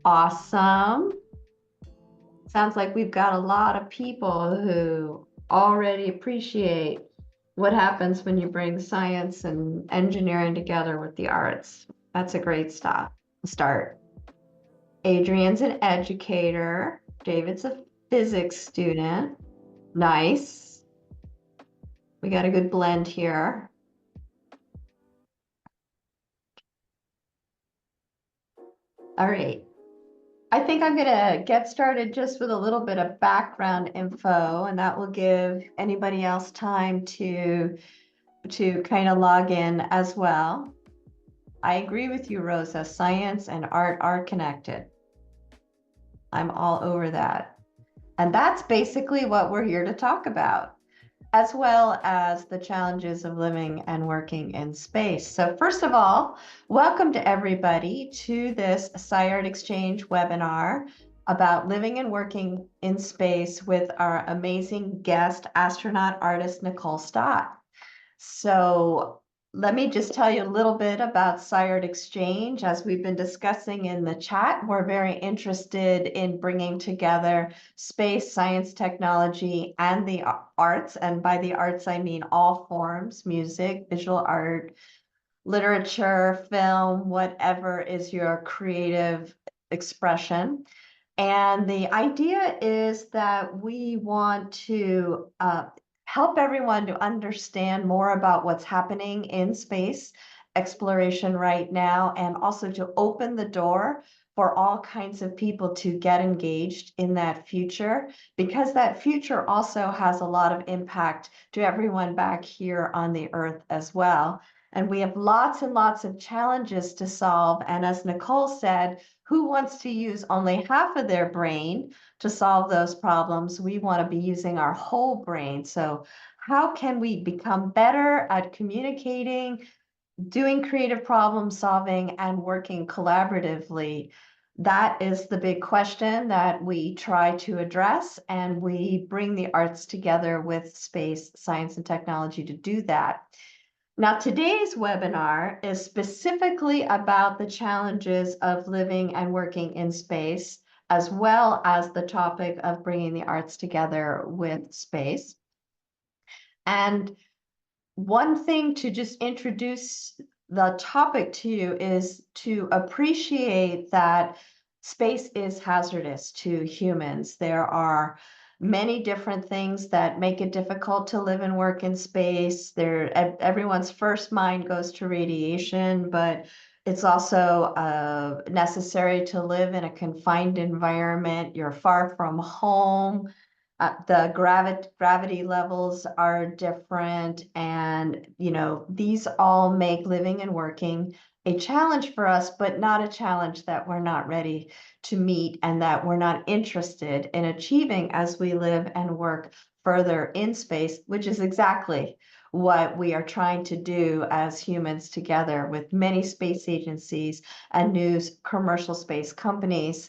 Awesome. Sounds like we've got a lot of people who already appreciate what happens when you bring science and engineering together with the arts. That's a great start. Adrian's an educator. David's a physics student. Nice. We got a good blend here. All right. I think I'm going to get started just with a little bit of background info, and that will give anybody else time to kind of log in as well. I agree with you, Rosa. Science and art are connected. I'm all over that. And that's basically what we're here to talk about, as well as the challenges of living and working in space. So first of all, welcome to everybody to this SciArtExchange webinar about living and working in space with our amazing guest, astronaut artist Nicole Stott. So let me just tell you a little bit about SciArtExchange. As we've been discussing in the chat, we're very interested in bringing together space, science, technology, and the arts. And by the arts, I mean all forms: music, visual art, literature, film, whatever is your creative expression. And the idea is that we want to help everyone to understand more about what's happening in space exploration right now, and also to open the door for all kinds of people to get engaged in that future, because that future also has a lot of impact to everyone back here on the Earth as well. And we have lots and lots of challenges to solve. And as Nicole said, who wants to use only half of their brain to solve those problems? We want to be using our whole brain. So how can we become better at communicating, doing creative problem solving, and working collaboratively? That is the big question that we try to address, and we bring the arts together with space, science, and technology to do that. Now, today's webinar is specifically about the challenges of living and working in space, as well as the topic of bringing the arts together with space. And one thing to just introduce the topic to you is to appreciate that space is hazardous to humans. There are many different things that make it difficult to live and work in space. Everyone's first mind goes to radiation, but it's also necessary to live in a confined environment. You're far from home. The gravity levels are different, and these all make living and working a challenge for us, but not a challenge that we're not ready to meet and that we're not interested in achieving as we live and work further in space, which is exactly what we are trying to do as humans together with many space agencies and new commercial space companies.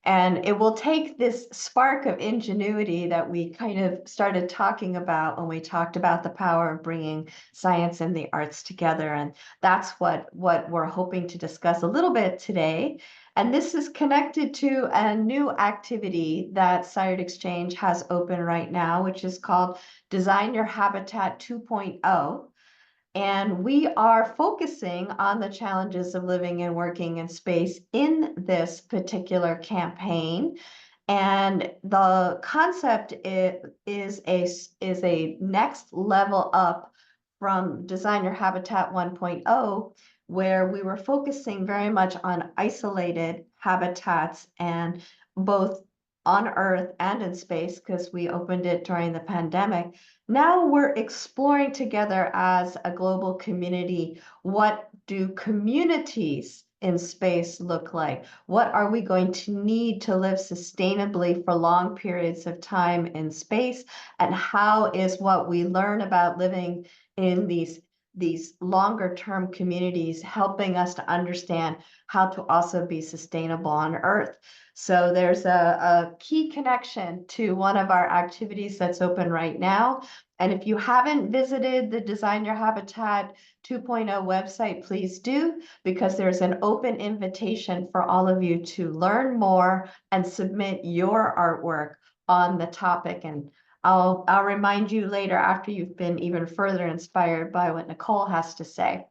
And it will take this spark of ingenuity that we kind of started talking about when we talked about the power of bringing science and the arts together. And that's what we're hoping to discuss a little bit today. And this is connected to a new activity that SciArtExchange has open right now, which is called Design Your Habitat 2.0. And we are focusing on the challenges of living and working in space in this particular campaign. And the concept is a next level up from Design Your Habitat 1.0, where we were focusing very much on isolated habitats, and both on Earth and in space, because we opened it during the pandemic. Now we're exploring together as a global community, what do communities in space look like? What are we going to need to live sustainably for long periods of time in space? And how is what we learn about living in these these longer term communities, helping us to understand how to also be sustainable on Earth. So there's a key connection to one of our activities that's open right now. And if you haven't visited the Design Your Habitat 2.0 website, please do, because there's an open invitation for all of you to learn more and submit your artwork on the topic. And I'll remind you later after you've been even further inspired by what Nicole has to say.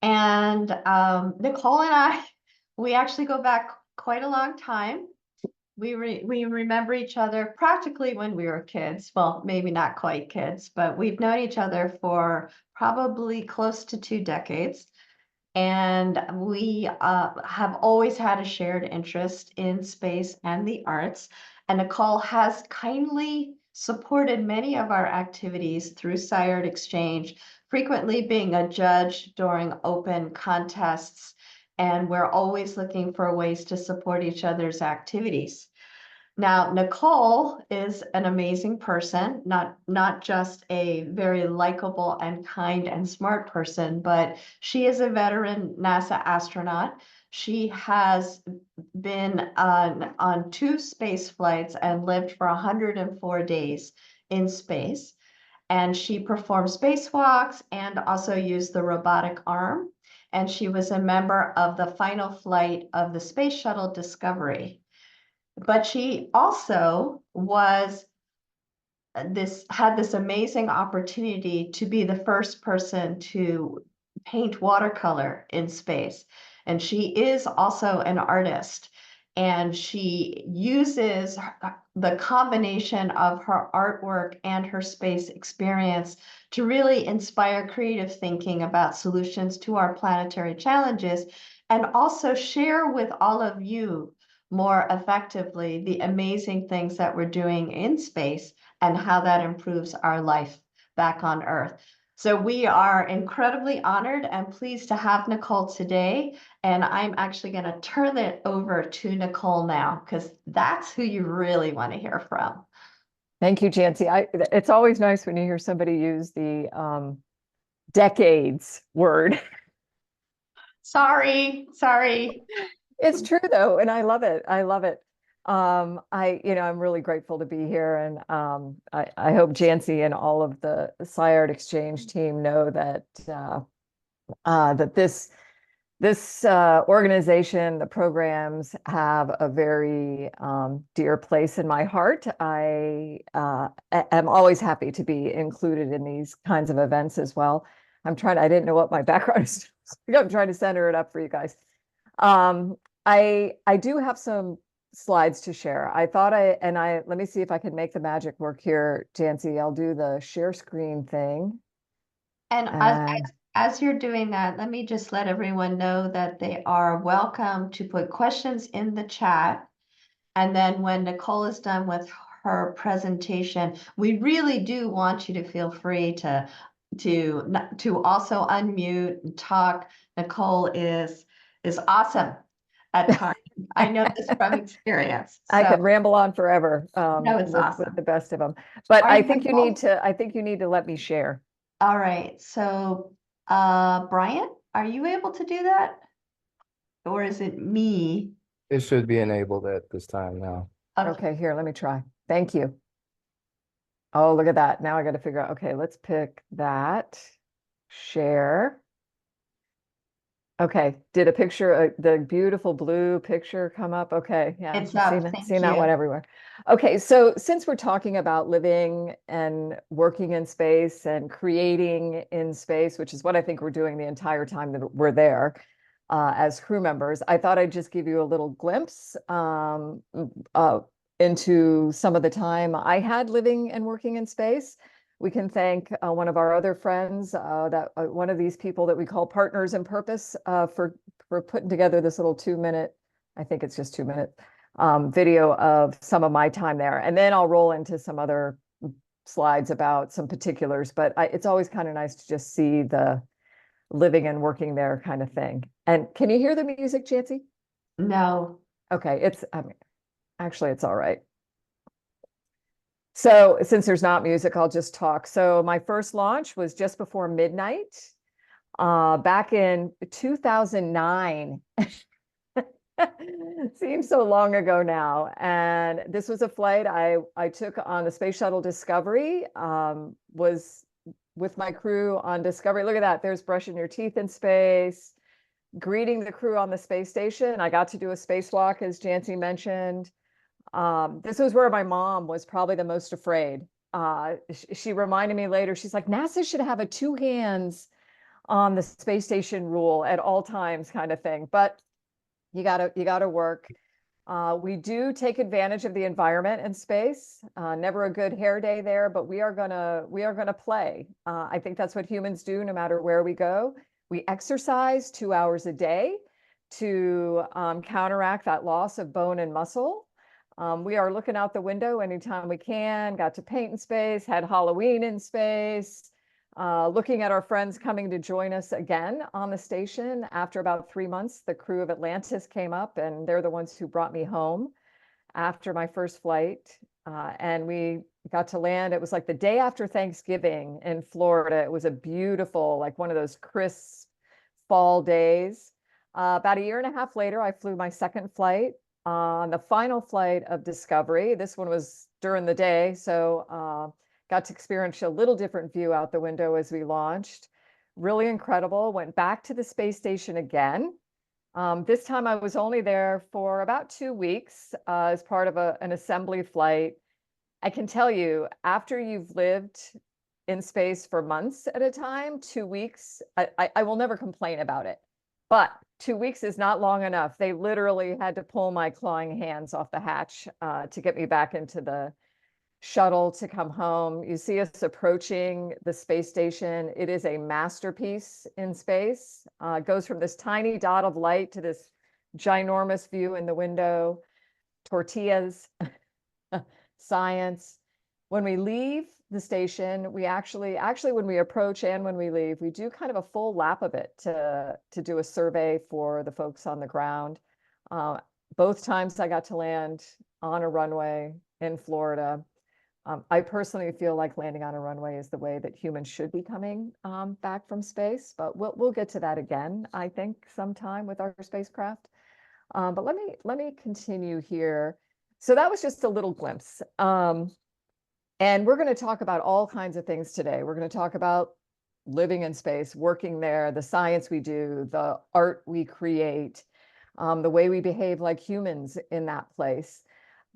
And Nicole and I, we actually go back quite a long time. We remember each other practically when we were kids. Well, maybe not quite kids, but we've known each other for probably close to 2 decades. And we have always had a shared interest in space and the arts. And Nicole has kindly supported many of our activities through SciArtExchange, frequently being a judge during open contests. And we're always looking for ways to support each other's activities. Now, Nicole is an amazing person, not just a very likable and kind and smart person, but she is a veteran NASA astronaut. She has been on 2 space flights and lived for 104 days in space. And she performed spacewalks and also used the robotic arm. And she was a member of the final flight of the Space Shuttle Discovery. But she also had this amazing opportunity to be the first person to paint watercolor in space. And she is also an artist. And she uses the combination of her artwork and her space experience to really inspire creative thinking about solutions to our planetary challenges, and also share with all of you more effectively the amazing things that we're doing in space and how that improves our life back on Earth. So we are incredibly honored and pleased to have Nicole today. And I'm actually going to turn it over to Nicole now, because that's who you really want to hear from. Thank you, Jancy. It's always nice when you hear somebody use the decades word. Sorry. It's true though, and I love it. I love it. I'm really grateful to be here, and I hope Jancy and all of the SciArtExchange team know that that this organization, the programs have a very dear place in my heart. I am always happy to be included in these kinds of events as well. I didn't know what my background is. I'm trying to center it up for you guys. I do have some slides to share. Let me see if I can make the magic work here, Jancy. I'll do the share screen thing. And as you're doing that, let me just let everyone know that they are welcome to put questions in the chat. And then when Nicole is done with her presentation, we really do want you to feel free to also unmute and talk. Nicole is awesome at times. I know this from experience. I could ramble on forever No, it's with awesome. the best of them. But I think you need to let me share. All right. So, Brian, are you able to do that? Or is it me? It should be enabled at this time now. Okay, here, let me try. Thank you. Oh, look at that. Now I got to figure out, okay, let's pick that. Share. Okay, did a picture, the beautiful blue picture come up? Okay, yeah, It's up. seen that one everywhere. Okay, so since we're talking about living and working in space and creating in space, which is what I think we're doing the entire time that we're there as crew members, I thought I'd just give you a little glimpse into some of the time I had living and working in space. We can thank one of our other friends, one of these people that we call Partners in Purpose, for putting together this little 2-minute, I think it's just 2 minute video of some of my time there. And then I'll roll into some other slides about some particulars, but it's always kind of nice to just see the living and working there kind of thing. And can you hear the music, Jancy? No. Okay, actually, it's all right. So since there's not music, I'll just talk. So my first launch was just before midnight, back in 2009. Seems so long ago now. And this was a flight I took on the Space Shuttle Discovery, was with my crew on Discovery. Look at that. There's brushing your teeth in space, greeting the crew on the space station. I got to do a spacewalk, as Jancy mentioned. This was where my mom was probably the most afraid. She reminded me later, she's like, NASA should have a two hands on the space station rule at all times kind of thing. But you gotta work. We do take advantage of the environment in space. Never a good hair day there, but we are gonna play. I think that's what humans do no matter where we go. We exercise 2 hours a day to counteract that loss of bone and muscle. We are looking out the window anytime we can, got to paint in space, had Halloween in space, looking at our friends coming to join us again on the station. After about 3 months, the crew of Atlantis came up, and they're the ones who brought me home after my first flight. And we got to land. It was like the day after Thanksgiving in Florida. It was a beautiful, like one of those crisp fall days. About a year and a half later, I flew my second flight on the final flight of Discovery. This one was during the day, so got to experience a little different view out the window as we launched. Really incredible. Went back to the space station again. This time I was only there for about 2 weeks as part of an assembly flight. I can tell you, after you've lived in space for months at a time, 2 weeks, I will never complain about it. But 2 weeks is not long enough. They literally had to pull my clawing hands off the hatch to get me back into the shuttle to come home. You see us approaching the space station. It is a masterpiece in space. It goes from this tiny dot of light to this ginormous view in the window. Tortillas, science. When we leave the station, we actually when we approach and when we leave, we do kind of a full lap of it to do a survey for the folks on the ground. Both times I got to land on a runway in Florida. I personally feel like landing on a runway is the way that humans should be coming back from space, but we'll get to that again, I think, sometime with our spacecraft. But let me continue here. So that was just a little glimpse. And we're going to talk about all kinds of things today. We're going to talk about living in space, working there, the science we do, the art we create, the way we behave like humans in that place.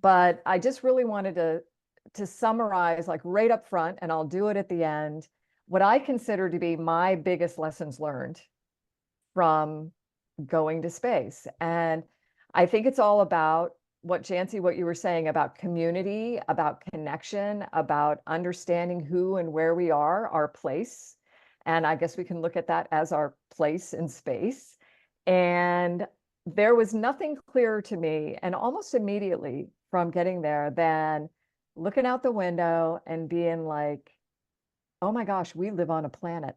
But I just really wanted to summarize, like right up front, and I'll do it at the end, what I consider to be my biggest lessons learned from going to space. And I think it's all about what Jancy, what you were saying about community, about connection, about understanding who and where we are, our place. And I guess we can look at that as our place in space. And there was nothing clearer to me, and almost immediately from getting there, than looking out the window and being like, oh my gosh, we live on a planet.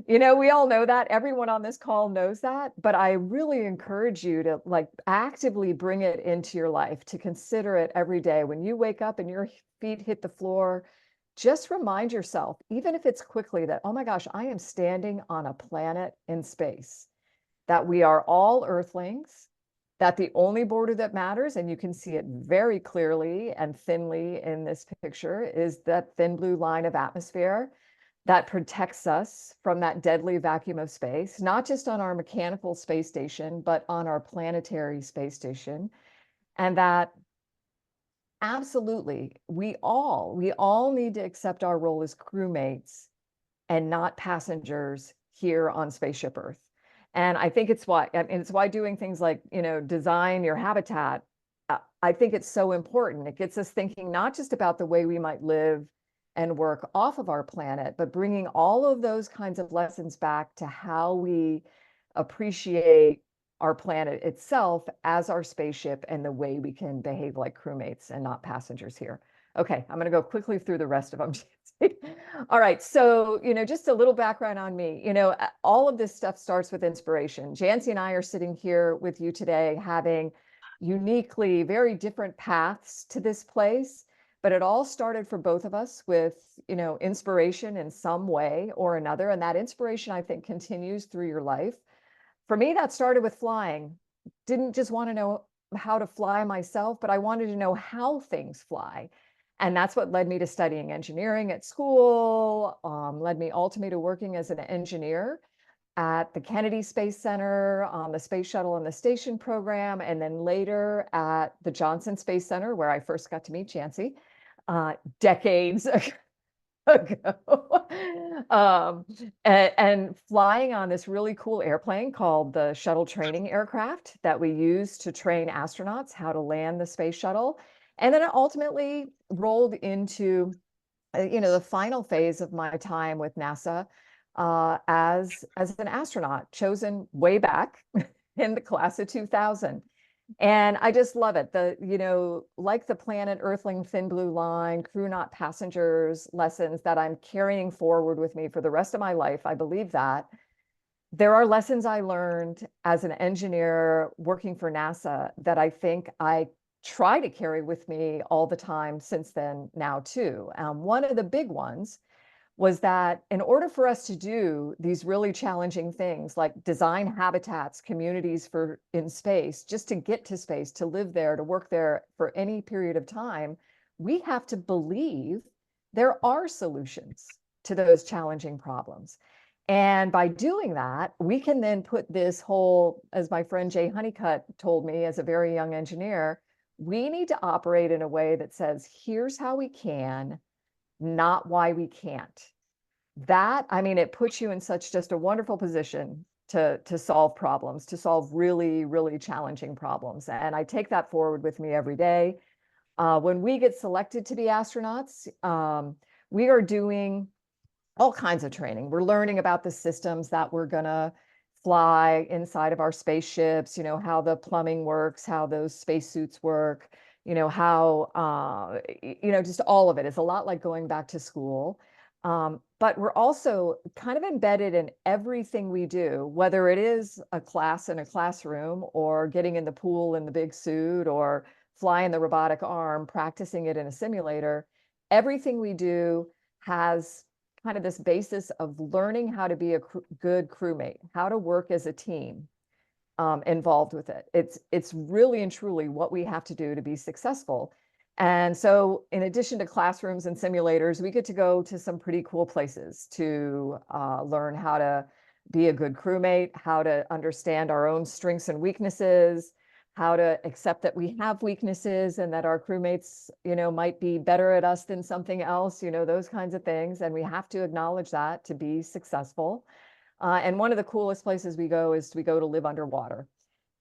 You know, we all know that. Everyone on this call knows that, but I really encourage you to like actively bring it into your life, to consider it every day. When you wake up and your feet hit the floor, just remind yourself, even if it's quickly, that, oh my gosh, I am standing on a planet in space, that we are all Earthlings, that the only border that matters, and you can see it very clearly and thinly in this picture, is that thin blue line of atmosphere that protects us from that deadly vacuum of space, not just on our mechanical space station, but on our planetary space station. And that absolutely, we all need to accept our role as crewmates and not passengers here on Spaceship Earth. And I think it's why doing things like, you know, design your habitat, I think it's so important. It gets us thinking not just about the way we might live and work off of our planet, but bringing all of those kinds of lessons back to how we appreciate our planet itself as our spaceship, and the way we can behave like crewmates and not passengers here. Okay, I'm going to go quickly through the rest of them. All right, so, you know, just a little background on me. You know, all of this stuff starts with inspiration. Jancy and I are sitting here with you today having uniquely very different paths to this place. but it all started for both of us with, you know, inspiration in some way or another. And that inspiration, I think, continues through your life. For me, that started with flying. Didn't just want to know how to fly myself, but I wanted to know how things fly. And that's what led me to studying engineering at school, led me ultimately to working as an engineer at the Kennedy Space Center on the Space Shuttle and the Station program, and then later at the Johnson Space Center, where I first got to meet Jancy decades ago. And flying on this really cool airplane called the Shuttle Training Aircraft that we use to train astronauts how to land the space shuttle. And then it ultimately rolled into you know, the final phase of my time with NASA as an astronaut, chosen way back in the class of 2000. And I just love it. The, you know, like the Planet Earthling Thin Blue Line, crew not passengers lessons that I'm carrying forward with me for the rest of my life. I believe that. There are lessons I learned as an engineer working for NASA that I think I try to carry with me all the time since then now too. One of the big ones was that in order for us to do these really challenging things like design habitats, communities for in space, just to get to space, to live there, to work there for any period of time, we have to believe there are solutions to those challenging problems. And by doing that, we can then put this whole, as my friend Jay Honeycutt told me as a very young engineer, we need to operate in a way that says, here's how we can, not why we can't. That, I mean, it puts you in such just a wonderful position to solve problems, to solve really, really challenging problems. And I take that forward with me every day. When we get selected to be astronauts, we are doing all kinds of training. We're learning about the systems that we're going to fly inside of our spaceships, you know, how the plumbing works, how those spacesuits work, you know, how, you know, just all of it. It's a lot like going back to school. But we're also kind of embedded in everything we do, whether it is a class in a classroom or getting in the pool in the big suit or flying the robotic arm, practicing it in a simulator. Everything we do has kind of this basis of learning how to be a good crewmate, how to work as a team involved with it. It's really and truly what we have to do to be successful. And so in addition to classrooms and simulators, we get to go to some pretty cool places to learn how to be a good crewmate, how to understand our own strengths and weaknesses, how to accept that we have weaknesses and that our crewmates, you know, might be better at us than something else, you know, those kinds of things. And we have to acknowledge that to be successful. And one of the coolest places we go is we go to live underwater.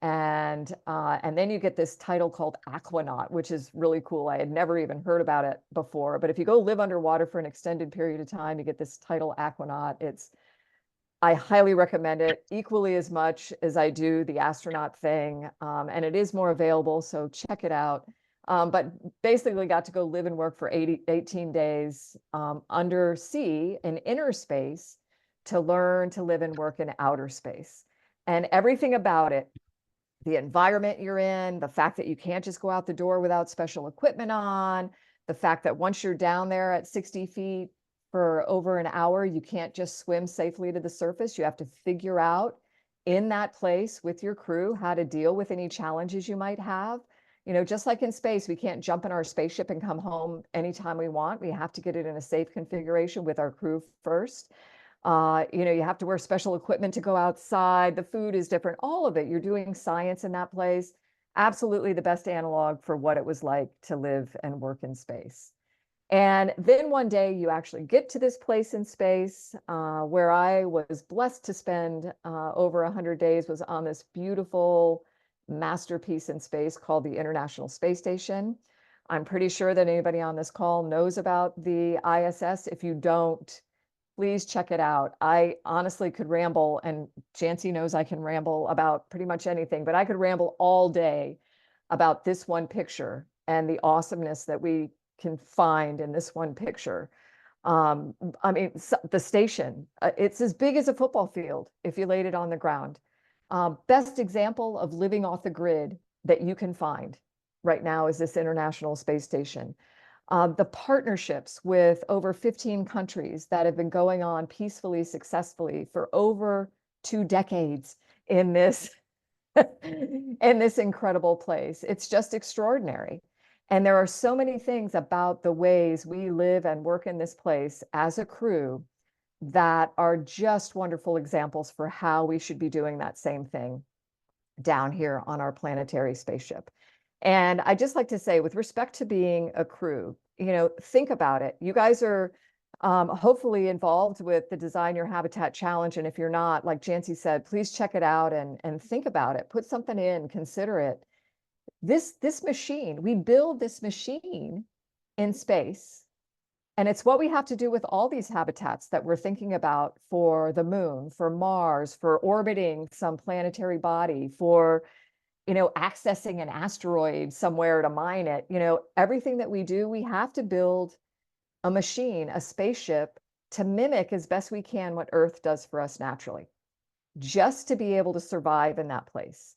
And then you get this title called Aquanaut, which is really cool. I had never even heard about it before. But if you go live underwater for an extended period of time, you get this title Aquanaut. I highly recommend it equally as much as I do the astronaut thing. And it is more available, so check it out. But basically got to go live and work for 18 days under sea in inner space to learn to live and work in outer space. And everything about it, the environment you're in, the fact that you can't just go out the door without special equipment on, the fact that once you're down there at 60 feet for over an hour, you can't just swim safely to the surface. You have to figure out in that place with your crew how to deal with any challenges you might have. You know, just like in space, we can't jump in our spaceship and come home anytime we want. We have to get it in a safe configuration with our crew first. You know, you have to wear special equipment to go outside. The food is different, all of it. You're doing science in that place. Absolutely the best analog for what it was like to live and work in space. And then one day you actually get to this place in space where I was blessed to spend over 100 days, was on this beautiful masterpiece in space called the International Space Station. I'm pretty sure that anybody on this call knows about the ISS. If you don't, please check it out. I honestly could ramble, and Jancy knows I can ramble about pretty much anything, but I could ramble all day about this one picture and the awesomeness that we can find in this one picture. I mean, the station, it's as big as a football field if you laid it on the ground. Best example of living off the grid that you can find right now is this International Space Station. the partnerships with over 15 countries that have been going on peacefully, successfully for over 2 decades in this in this incredible place. It's just extraordinary. And there are so many things about the ways we live and work in this place as a crew that are just wonderful examples for how we should be doing that same thing down here on our planetary spaceship. And I just like to say, with respect to being a crew, think about it. You guys are hopefully involved with the Design Your Habitat Challenge. And if you're not, like Jancy said, please check it out and think about it. Put something in, consider it. This machine, we build this machine in space. And it's what we have to do with all these habitats that we're thinking about for the moon, for Mars, for orbiting some planetary body, for accessing an asteroid somewhere to mine it. Everything that we do, we have to build a machine, a spaceship, to mimic as best we can what Earth does for us naturally, just to be able to survive in that place.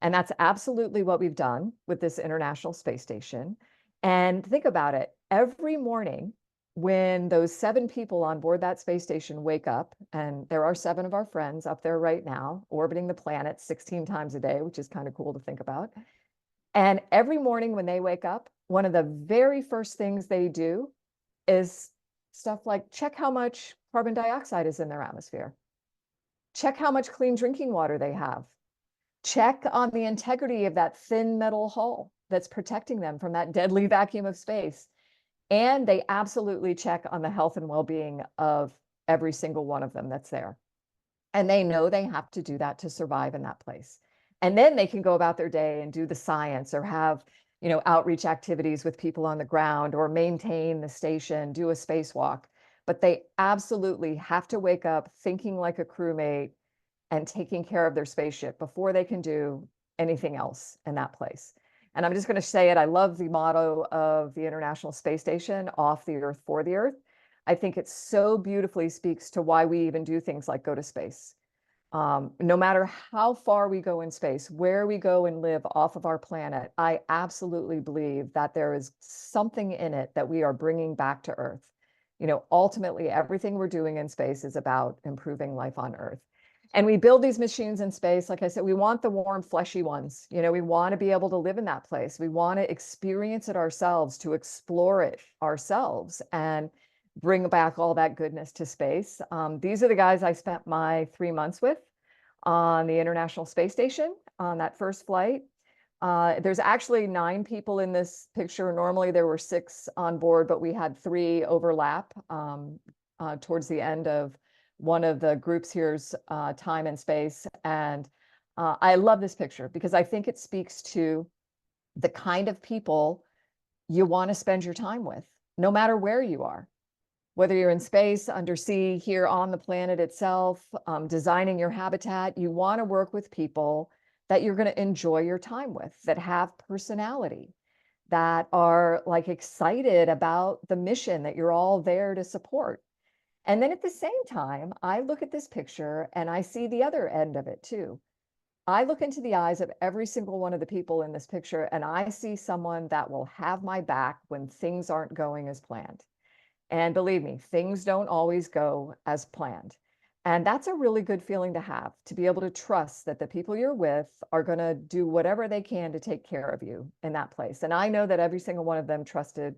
And that's absolutely what we've done with this International Space Station. And think about it, every morning when those 7 people on board that space station wake up, and there are 7 of our friends up there right now orbiting the planet 16 times a day, which is kind of cool to think about. And every morning when they wake up, one of the very first things they do is stuff like check how much carbon dioxide is in their atmosphere, check how much clean drinking water they have, check on the integrity of that thin metal hull that's protecting them from that deadly vacuum of space. And they absolutely check on the health and well-being of every single one of them that's there. And they know they have to do that to survive in that place. And then they can go about their day and do the science or have, outreach activities with people on the ground or maintain the station, do a spacewalk. But they absolutely have to wake up thinking like a crewmate and taking care of their spaceship before they can do anything else in that place. And I'm just going to say it. I love the motto of the International Space Station, off the Earth, for the Earth. I think it so beautifully speaks to why we even do things like go to space. No matter how far we go in space, where we go and live off of our planet, I absolutely believe that there is something in it that we are bringing back to Earth. Ultimately, everything we're doing in space is about improving life on Earth. And we build these machines in space. Like I said, we want the warm, fleshy ones. We want to be able to live in that place. We want to experience it ourselves, to explore it ourselves and bring back all that goodness to space. These are the guys I spent my 3 months with on the International Space Station on that first flight. There's actually 9 people in this picture. Normally there were 6 on board, but we had 3 overlap towards the end of one of the groups here's time and space. And I love this picture because I think it speaks to the kind of people you want to spend your time with, no matter where you are. Whether you're in space, undersea, here on the planet itself, designing your habitat, you want to work with people that you're going to enjoy your time with, that have personality, that are like excited about the mission that you're all there to support. And then at the same time, I look at this picture and I see the other end of it too. I look into the eyes of every single one of the people in this picture and I see someone that will have my back when things aren't going as planned. And believe me, things don't always go as planned. And that's a really good feeling to have, to be able to trust that the people you're with are going to do whatever they can to take care of you in that place. And I know that every single one of them trusted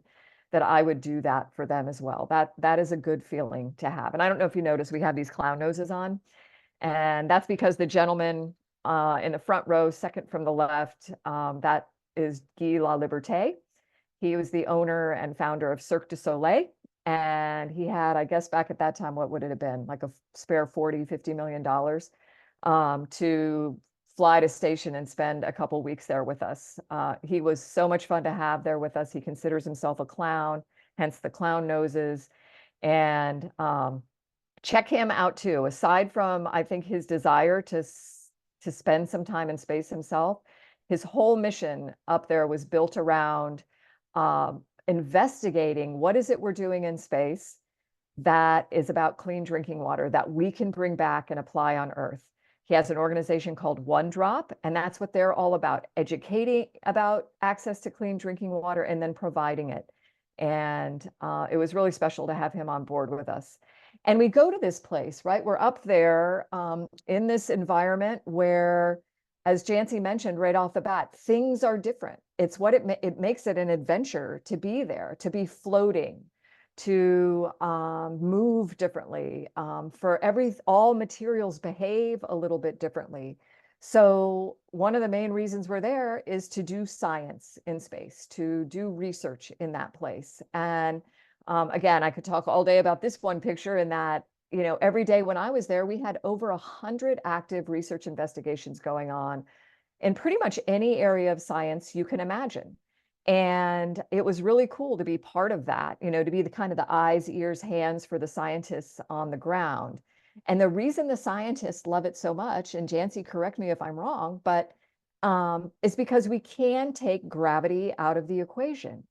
that I would do that for them as well. That is a good feeling to have. And I don't know if you noticed, we have these clown noses on, and that's because the gentleman in the front row, second from the left, that is Guy La Liberté. He was the owner and founder of Cirque du Soleil. And he had, I guess back at that time, what would it have been? Like a spare $40–50 million to fly to station and spend a couple weeks there with us. He was so much fun to have there with us. He considers himself a clown, hence the clown noses. And check him out too. Aside from, I think, his desire to spend some time in space himself, his whole mission up there was built around investigating what is it we're doing in space that is about clean drinking water that we can bring back and apply on Earth. He has an organization called One Drop, and that's what they're all about, educating about access to clean drinking water and then providing it. And it was really special to have him on board with us. And we go to this place, right? We're up there in this environment where, as Jancy mentioned right off the bat, things are different. It's what it makes it an adventure to be there, to be floating, to move differently. For all materials behave a little bit differently. So one of the main reasons we're there is to do science in space, to do research in that place. And again, I could talk all day about this one picture, in that, you know, every day when I was there, we had over 100 active research investigations going on in pretty much any area of science you can imagine. And it was really cool to be part of that, you know, to be the kind of the eyes, ears, hands for the scientists on the ground. And the reason the scientists love it so much, and Jancy, correct me if I'm wrong, but is because we can take gravity out of the equation.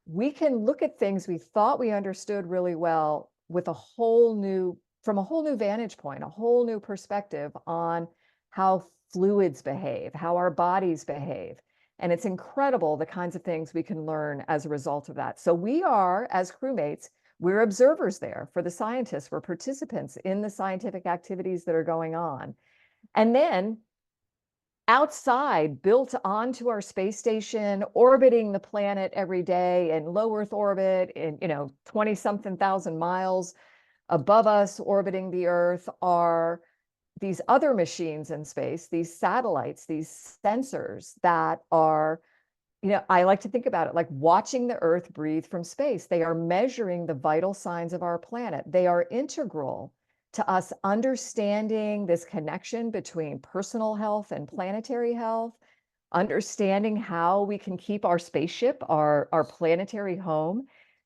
We can look at things we thought we understood really well with from a whole new vantage point, a whole new perspective on how fluids behave, how our bodies behave. And it's incredible the kinds of things we can learn as a result of that. So we are, as crewmates, we're observers there for the scientists. We're participants in the scientific activities that are going on. And then outside, built onto our space station, orbiting the planet every day in low Earth orbit, in 20-something thousand miles above us, orbiting the Earth, are these other machines in space, these satellites, these sensors that are, I like to think about it like watching the Earth breathe from space. They are measuring the vital signs of our planet. They are integral to us understanding this connection between personal health and planetary health, understanding how we can keep our spaceship, our planetary home,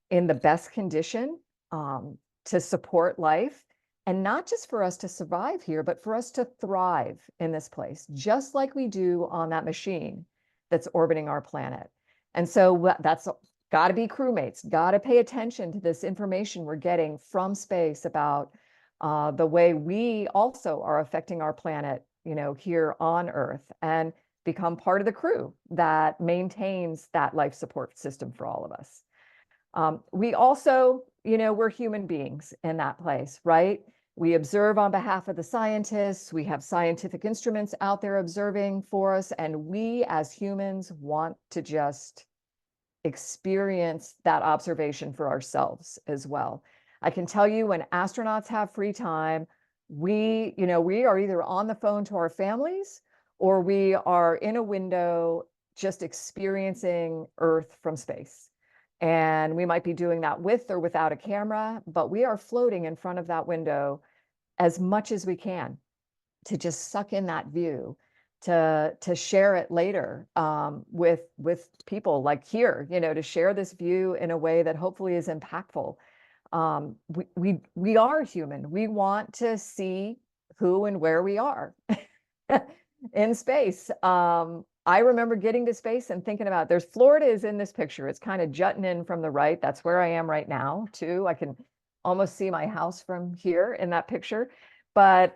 in the best condition to support life. And not just for us to survive here, but for us to thrive in this place, just like we do on that machine that's orbiting our planet. And so that's got to be crewmates, got to pay attention to this information we're getting from space about the way we also are affecting our planet, here on Earth, and become part of the crew that maintains that life support system for all of us. We also, we're human beings in that place, right? We observe on behalf of the scientists. We have scientific instruments out there observing for us. And we as humans want to just experience that observation for ourselves as well. I can tell you, when astronauts have free time, we are either on the phone to our families, or we are in a window just experiencing Earth from space. And we might be doing that with or without a camera, but we are floating in front of that window as much as we can to just suck in that view, to share it later with people like here, to share this view in a way that hopefully is impactful. We are human. We want to see who and where we are in space. I remember getting to space and thinking about, Florida is in this picture. It's kind of jutting in from the right. That's where I am right now too. I can almost see my house from here in that picture. But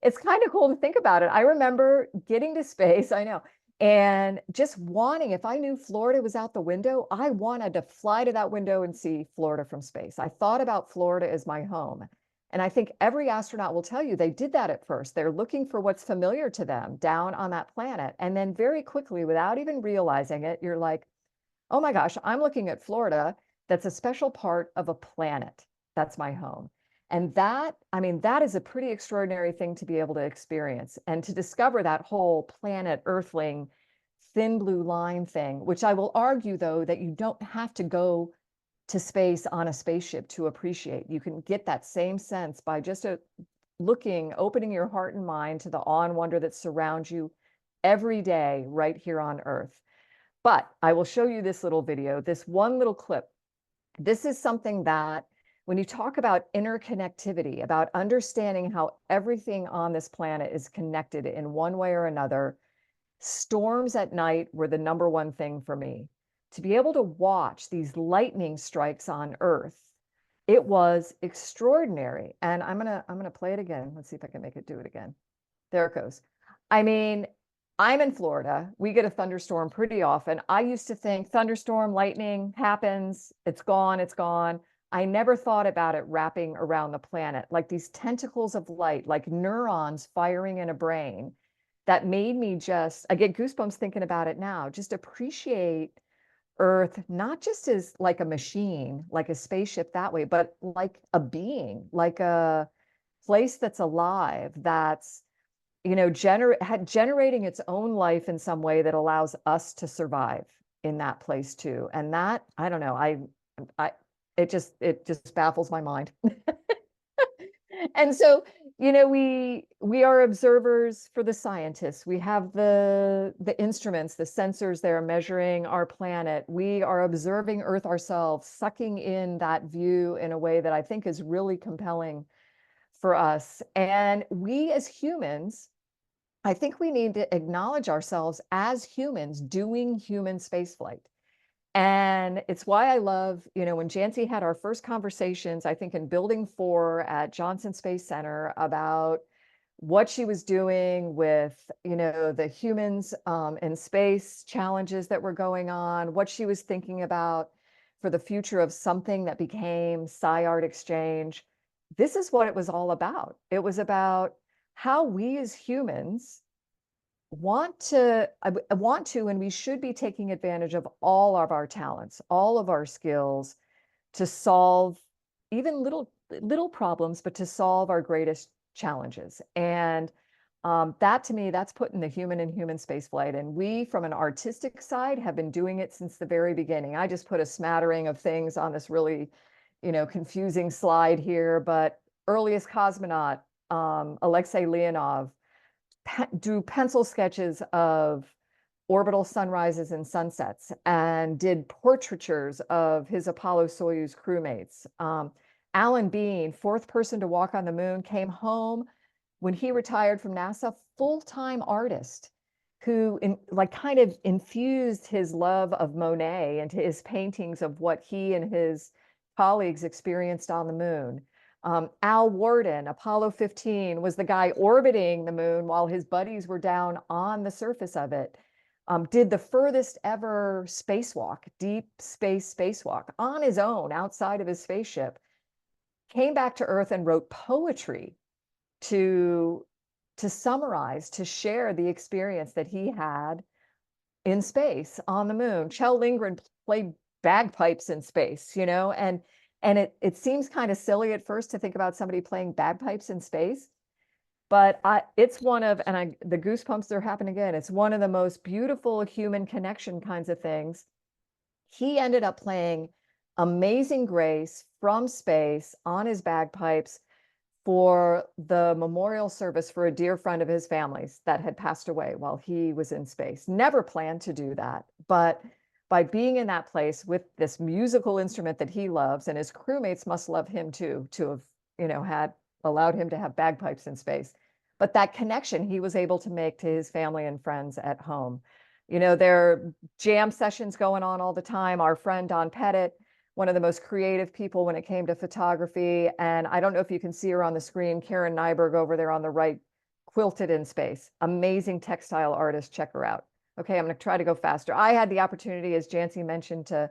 it's kind of cool to think about it. I remember getting to space, I know, and just wanting, if I knew Florida was out the window, I wanted to fly to that window and see Florida from space. I thought about Florida as my home. And I think every astronaut will tell you they did that at first. They're looking for what's familiar to them down on that planet. And then very quickly, without even realizing it, you're like, oh my gosh, I'm looking at Florida. That's a special part of a planet. That's my home. And that is a pretty extraordinary thing to be able to experience, and to discover that whole planet Earthling thin blue line thing, which I will argue, though, that you don't have to go to space on a spaceship to appreciate. You can get that same sense by just opening your heart and mind to the awe and wonder that surrounds you every day right here on Earth. But I will show you this little video, this one little clip. This is something that, when you talk about interconnectivity, about understanding how everything on this planet is connected in one way or another, storms at night were the number one thing for me. To be able to watch these lightning strikes on Earth, it was extraordinary. And I'm gonna play it again. Let's see if I can make it do it again. There it goes. I mean, I'm in Florida. We get a thunderstorm pretty often. I used to think thunderstorm, lightning happens, it's gone, it's gone. I never thought about it wrapping around the planet, like these tentacles of light, like neurons firing in a brain. That made me just, I get goosebumps thinking about it now, just appreciate Earth, not just as like a machine, like a spaceship that way, but like a being, like a place that's alive, that's generating its own life in some way that allows us to survive in that place too. And that, I don't know, I it just baffles my mind. And so, we are observers for the scientists. We have the instruments, the sensors that are measuring our planet. We are observing Earth ourselves, sucking in that view in a way that I think is really compelling for us. And we as humans, I think we need to acknowledge ourselves as humans doing human spaceflight. And it's why I love, when Jancy had our first conversations, I think in Building 4 at Johnson Space Center, about what she was doing with, the humans in space challenges that were going on, what she was thinking about for the future of something that became SciArtExchange. This is what it was all about. It was about how we as humans want to, and we should be taking advantage of all of our talents, all of our skills to solve even little problems, but to solve our greatest challenges. And that to me, that's putting the human in human spaceflight. And we, from an artistic side, have been doing it since the very beginning. I just put a smattering of things on this really, confusing slide here, but earliest cosmonaut, Alexei Leonov, drew pencil sketches of orbital sunrises and sunsets, and did portraitures of his Apollo-Soyuz crewmates. Alan Bean, fourth person to walk on the moon, came home when he retired from NASA, full-time artist who kind of infused his love of Monet into his paintings of what he and his colleagues experienced on the moon. Al Warden, Apollo 15, was the guy orbiting the moon while his buddies were down on the surface of it. Did the furthest ever spacewalk, deep space spacewalk, on his own outside of his spaceship. Came back to Earth and wrote poetry to summarize, to share the experience that he had in space on the moon. Kjell Lindgren played bagpipes in space, and it seems kind of silly at first to think about somebody playing bagpipes in space, but it's one of, and the goosebumps are happening again. It's one of the most beautiful human connection kinds of things. He ended up playing Amazing Grace from space on his bagpipes for the memorial service for a dear friend of his family's that had passed away while he was in space. Never planned to do that, but by being in that place with this musical instrument that he loves, and his crewmates must love him too, to have, had allowed him to have bagpipes in space. But that connection he was able to make to his family and friends at home. There are jam sessions going on all the time. Our friend Don Pettit, one of the most creative people when it came to photography. And I don't know if you can see her on the screen, Karen Nyberg over there on the right, quilted in space. Amazing textile artist, check her out. Okay, I'm gonna try to go faster. I had the opportunity, as Jancy mentioned, to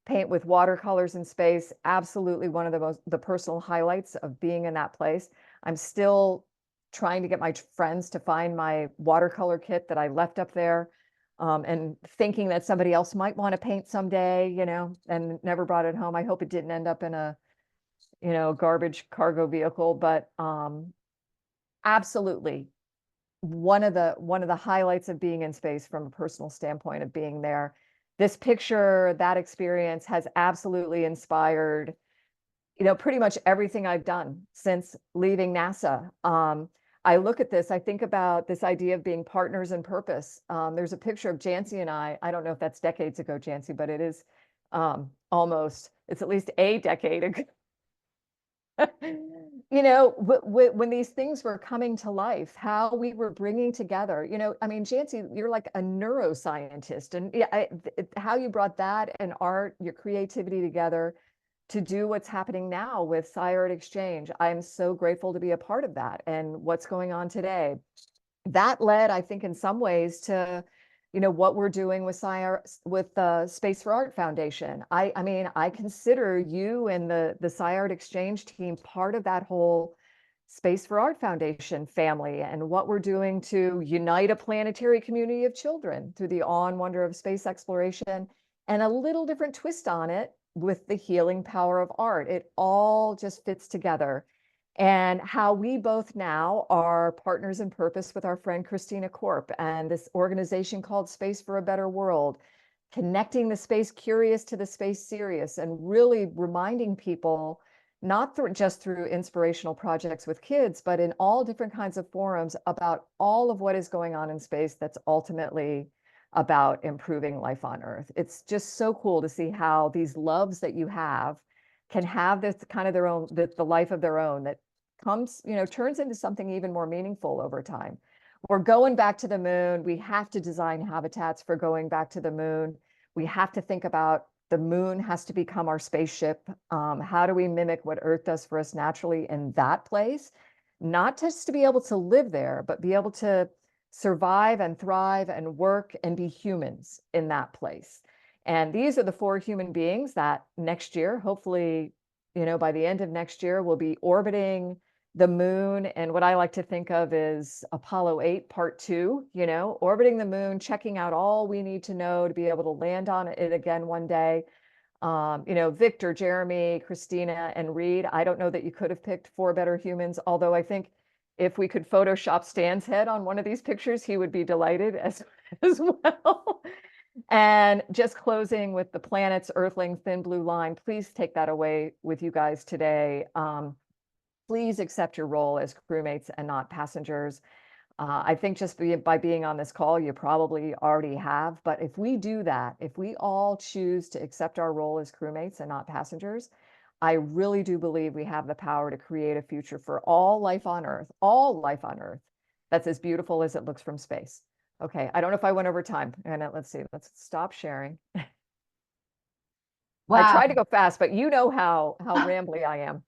paint with watercolors in space. Absolutely one of the personal highlights of being in that place. I'm still trying to get my friends to find my watercolor kit that I left up there. And thinking that somebody else might want to paint someday, and never brought it home. I hope it didn't end up in a, garbage cargo vehicle, but absolutely one of the highlights of being in space from a personal standpoint of being there. This picture, that experience has absolutely inspired, pretty much everything I've done since leaving NASA. I look at this, I think about this idea of being partners in purpose. There's a picture of Jancy and I don't know if that's decades ago, Jancy, but it is almost, it's at least a decade ago. When these things were coming to life, how we were bringing together, I mean, Jancy, you're like a neuroscientist, and yeah, how you brought that and art, your creativity together to do what's happening now with SciArtExchange. I'm so grateful to be a part of that and what's going on today. that led, I think, in some ways to, what we're doing with the Space for Art Foundation. I mean, I consider you and the SciArtExchange team part of that whole Space for Art Foundation family, and what we're doing to unite a planetary community of children through the awe and wonder of space exploration, and a little different twist on it with the healing power of art. It all just fits together. And how we both now are partners in purpose with our friend Christina Korp and this organization called Space for a Better World, connecting the space curious to the space serious, and really reminding people, not just through inspirational projects with kids, but in all different kinds of forums, about all of what is going on in space that's ultimately about improving life on Earth. It's just so cool to see how these loves that you have can have this kind of their own, the life of their own, that comes, turns into something even more meaningful over time. We're going back to the moon. We have to design habitats for going back to the moon. We have to think about the moon has to become our spaceship. How do we mimic what Earth does for us naturally in that place? Not just to be able to live there, but be able to survive and thrive and work and be humans in that place. And these are the 4 human beings that next year, hopefully, by the end of next year, will be orbiting the moon. And what I like to think of is Apollo 8 part 2, orbiting the moon, checking out all we need to know to be able to land on it again one day. Victor, Jeremy, Christina, and Reed, I don't know that you could have picked 4 better humans, although I think if we could Photoshop Stan's head on one of these pictures, he would be delighted as well. And just closing with the planet's Earthling thin blue line, please take that away with you guys today. Please accept your role as crewmates and not passengers. I think just by being on this call, you probably already have. But if we do that, if we all choose to accept our role as crewmates and not passengers, I really do believe we have the power to create a future for all life on Earth, that's as beautiful as it looks from space. Okay, I don't know if I went over time. And let's see, let's stop sharing. Wow. I tried to go fast, but you know how rambly I am.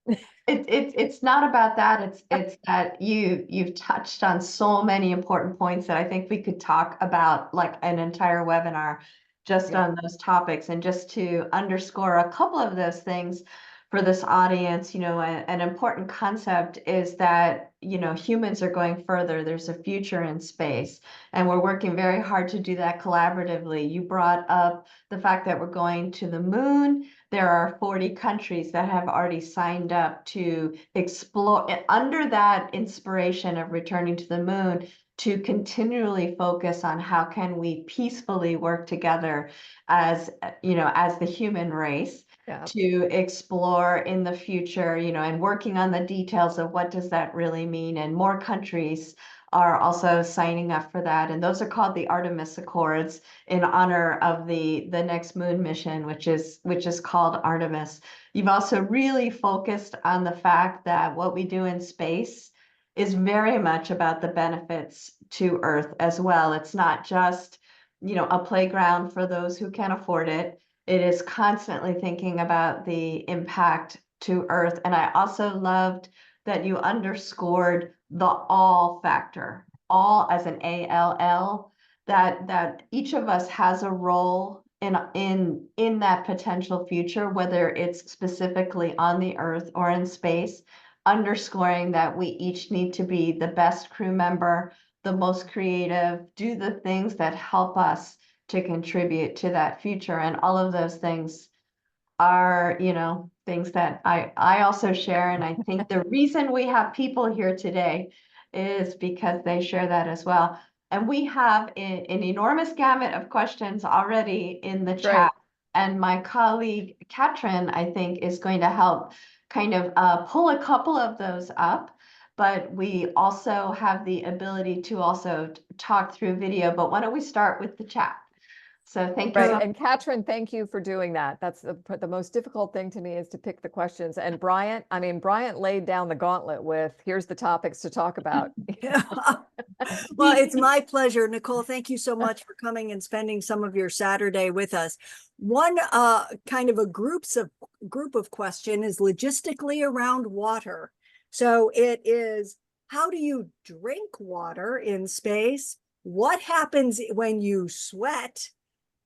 It's not about that. It's that you've touched on so many important points that I think we could talk about like an entire webinar just on those topics. And just to underscore a couple of those things for this audience, an important concept is that, humans are going further. There's a future in space, and we're working very hard to do that collaboratively. You brought up the fact that we're going to the moon. There are 40 countries that have already signed up to explore, under that inspiration of returning to the moon, to continually focus on how can we peacefully work together as the human race to explore in the future, and working on the details of what does that really mean. And more countries are also signing up for that. And those are called the Artemis Accords, in honor of the next moon mission, which is called Artemis. You've also really focused on the fact that what we do in space is very much about the benefits to Earth as well. It's not just, a playground for those who can afford it. It is constantly thinking about the impact to Earth. And I also loved that you underscored the all factor, all as an ALL, that each of us has a role in that potential future, whether it's specifically on the Earth or in space, underscoring that we each need to be the best crew member, the most creative, do the things that help us to contribute to that future. And all of those things are, things that I also share. And I think the reason we have people here today is because they share that as well. And we have an enormous gamut of questions already in the chat. And my colleague, Katrin, I think, is going to help kind of pull a couple of those up. But we also have the ability to also talk through video. But why don't we start with the chat? So thank you. And Katrin, thank you for doing that. That's the most difficult thing to me, is to pick the questions. And Bryant laid down the gauntlet with, here's the topics to talk about. Well, it's my pleasure, Nicole. Thank you so much for coming and spending some of your Saturday with us. One kind of a group of question is logistically around water. So it is, how do you drink water in space? What happens when you sweat?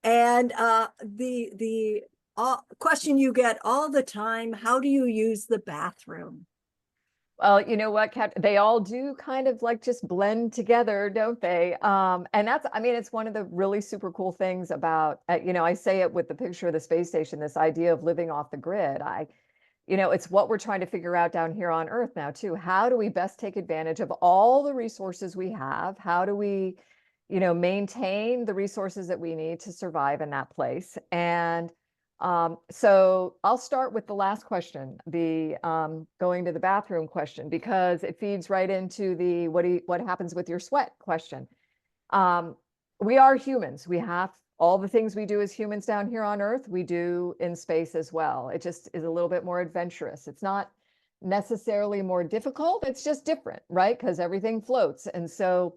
And the question you get all the time, how do you use the bathroom? Well, you know what, Kat, they all do kind of like just blend together, don't they? And that's, I mean, it's one of the really super cool things about, you know, I say it with the picture of the space station, this idea of living off the grid. You know, it's what we're trying to figure out down here on Earth now too. How do we best take advantage of all the resources we have? How do we, you know, maintain the resources that we need to survive in that place? And so I'll start with the last question, the going to the bathroom question, because it feeds right into the what happens with your sweat question. We are humans. We have all the things we do as humans down here on Earth, we do in space as well. It just is a little bit more adventurous. It's not necessarily more difficult. It's just different, right? Because everything floats. And so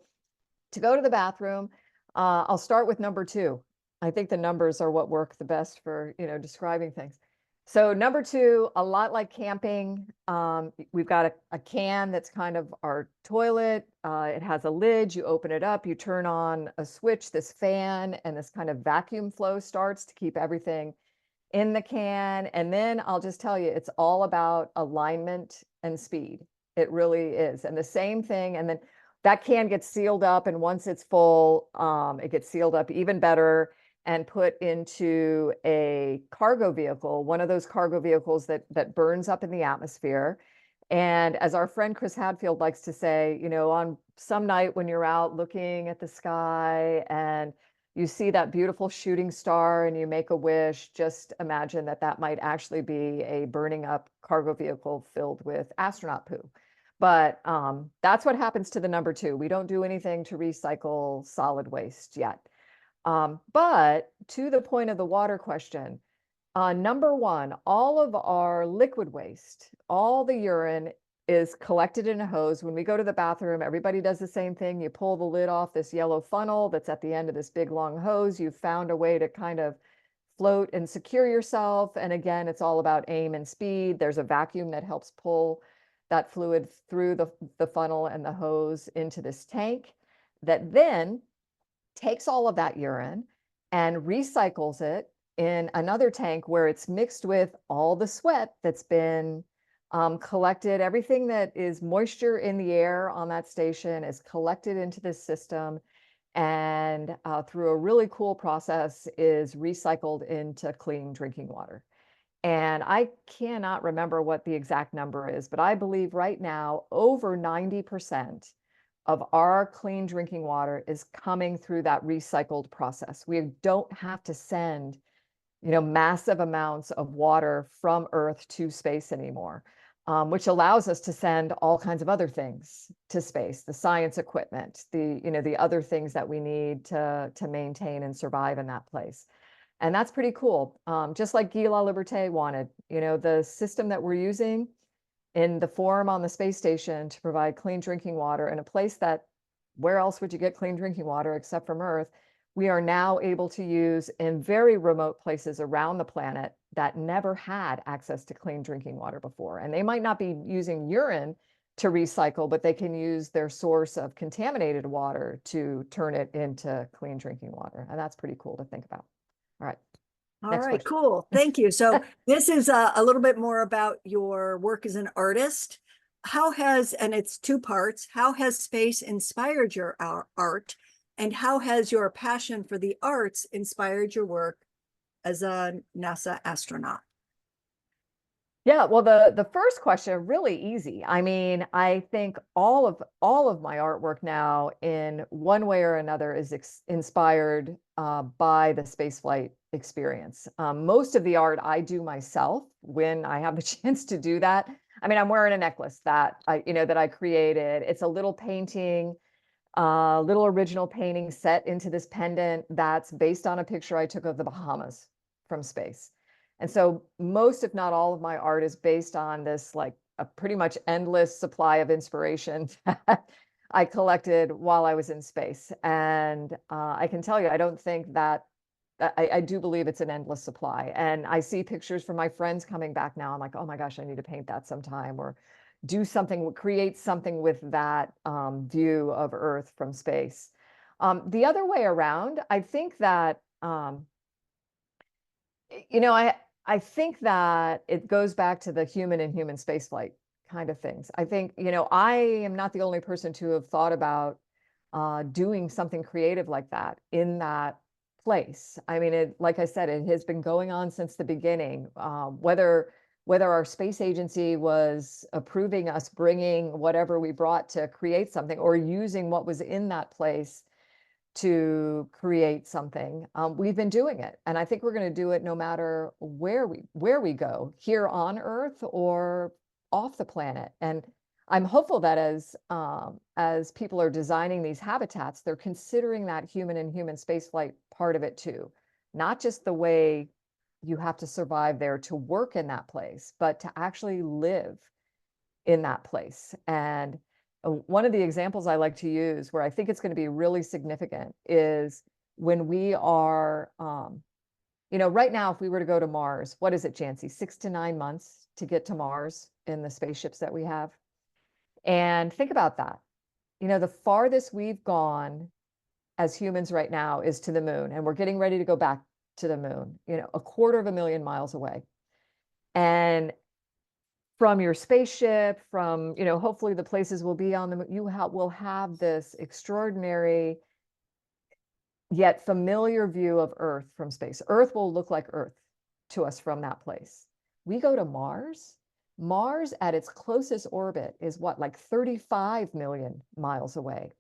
to go to the bathroom, I'll start with number 2. I think the numbers are what work the best for, you know, describing things. So number 2, a lot like camping, we've got a can that's kind of our toilet. It has a lid. You open it up, you turn on a switch, this fan, and this kind of vacuum flow starts to keep everything in the can. And then I'll just tell you, it's all about alignment and speed. It really is. And the same thing. And then that can get sealed up. And once it's full, it gets sealed up even better and put into a cargo vehicle, one of those cargo vehicles that burns up in the atmosphere. And as our friend Chris Hadfield likes to say, you know, on some night when you're out looking at the sky and you see that beautiful shooting star and you make a wish, just imagine that that might actually be a burning up cargo vehicle filled with astronaut poo. But that's what happens to the number 2. We don't do anything to recycle solid waste yet. But to the point of the water question, number 1, all of our liquid waste, all the urine is collected in a hose. When we go to the bathroom, everybody does the same thing. You pull the lid off this yellow funnel that's at the end of this big long hose. You've found a way to kind of float and secure yourself. And again, it's all about aim and speed. There's a vacuum that helps pull that fluid through the funnel and the hose into this tank that then takes all of that urine and recycles it in another tank where it's mixed with all the sweat that's been collected. Everything that is moisture in the air on that station is collected into this system and through a really cool process is recycled into clean drinking water. And I cannot remember what the exact number is, but I believe right now over 90% of our clean drinking water is coming through that recycled process. We don't have to send, you know, massive amounts of water from Earth to space anymore, which allows us to send all kinds of other things to space, the science equipment, the, you know, the other things that we need to maintain and survive in that place. And that's pretty cool. Just like Guy Laliberté wanted, you know, the system that we're using in the form on the space station to provide clean drinking water in a place that, where else would you get clean drinking water except from Earth? We are now able to use in very remote places around the planet that never had access to clean drinking water before. And they might not be using urine to recycle, but they can use their source of contaminated water to turn it into clean drinking water. And that's pretty cool to think about. All right. All Next right, question. cool. Thank you. So this is a little bit more about your work as an artist. How has, and it's 2 parts, how has space inspired your art? And how has your passion for the arts inspired your work as a NASA astronaut? Yeah, well, the first question, really easy. I mean, I think all of my artwork now, in one way or another, is inspired by the spaceflight experience. Most of the art I do myself when I have the chance to do that. I mean, I'm wearing a necklace that I created. It's a little painting, little original painting set into this pendant that's based on a picture I took of the Bahamas from space. And so most, if not all, of my art is based on this, like a pretty much endless supply of inspiration that I collected while I was in space. And I can tell you, I don't think that, I do believe it's an endless supply. And I see pictures from my friends coming back now. I'm like, oh my gosh, I need to paint that sometime. Or, do something, create something with that view of Earth from space. The other way around, I think that, you know, I think that it goes back to the human and human spaceflight kind of things. I think, you know, I am not the only person to have thought about doing something creative like that in that place. I mean, it, like I said, it has been going on since the beginning. Whether our space agency was approving us bringing whatever we brought to create something, or using what was in that place to create something, we've been doing it, and I think we're going to do it no matter where we go, here on Earth or off the planet. And I'm hopeful that as people are designing these habitats, they're considering that human and human spaceflight part of it too, not just the way you have to survive there to work in that place, but to actually live in that place. And one of the examples I like to use where I think it's going to be really significant is when we are, you know, right now, if we were to go to Mars, what is it, Jancy, 6 to 9 months to get to Mars in the spaceships that we have? And think about that. You know, the farthest we've gone as humans right now is to the moon, and we're getting ready to go back to the moon, you know, 250,000 miles away. And from your spaceship, from, you know, hopefully the places will be on the moon, you will have this extraordinary yet familiar view of Earth from space. Earth will look like Earth to us from that place. We go to Mars. Mars at its closest orbit is what, like 35 million miles away.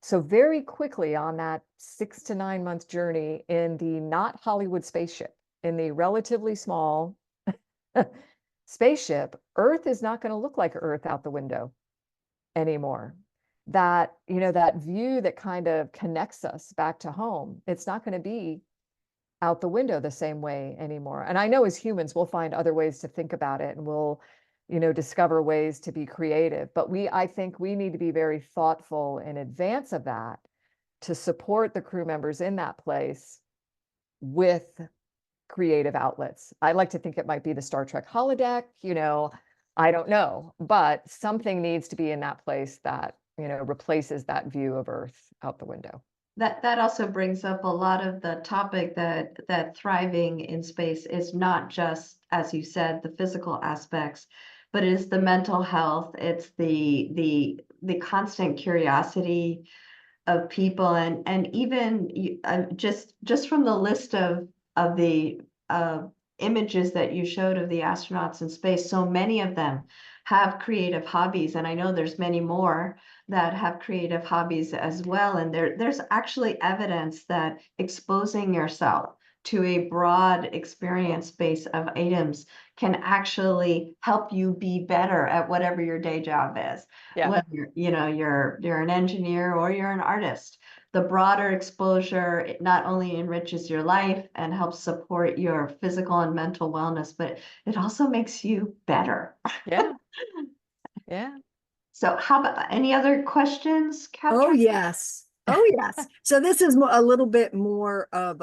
So very quickly on that 6 to 9 month journey in the not Hollywood spaceship, in the relatively small spaceship, Earth is not going to look like Earth out the window anymore. That, you know, that view that kind of connects us back to home, it's not going to be out the window the same way anymore. And I know as humans, we'll find other ways to think about it, and we'll, you know, discover ways to be creative. But I think we need to be very thoughtful in advance of that to support the crew members in that place with creative outlets. I like to think it might be the Star Trek holodeck, you know, I don't know, but something needs to be in that place that, you know, replaces that view of Earth out the window. That also brings up a lot of the topic that thriving in space is not just, as you said, the physical aspects, but it is the mental health. It's the constant curiosity of people, and even just from the list of the images that you showed of the astronauts in space, so many of them have creative hobbies, and I know there's many more that have creative hobbies as well. And there's actually evidence that exposing yourself to a broad experience base of items can actually help you be better at whatever your day job is. Yeah. Whether you're an engineer or you're an artist. The broader exposure, it not only enriches your life and helps support your physical and mental wellness, but it also makes you better. Yeah. Yeah. So how about any other questions, Oh, Catherine? yes. Oh, yes. So this is a little bit more of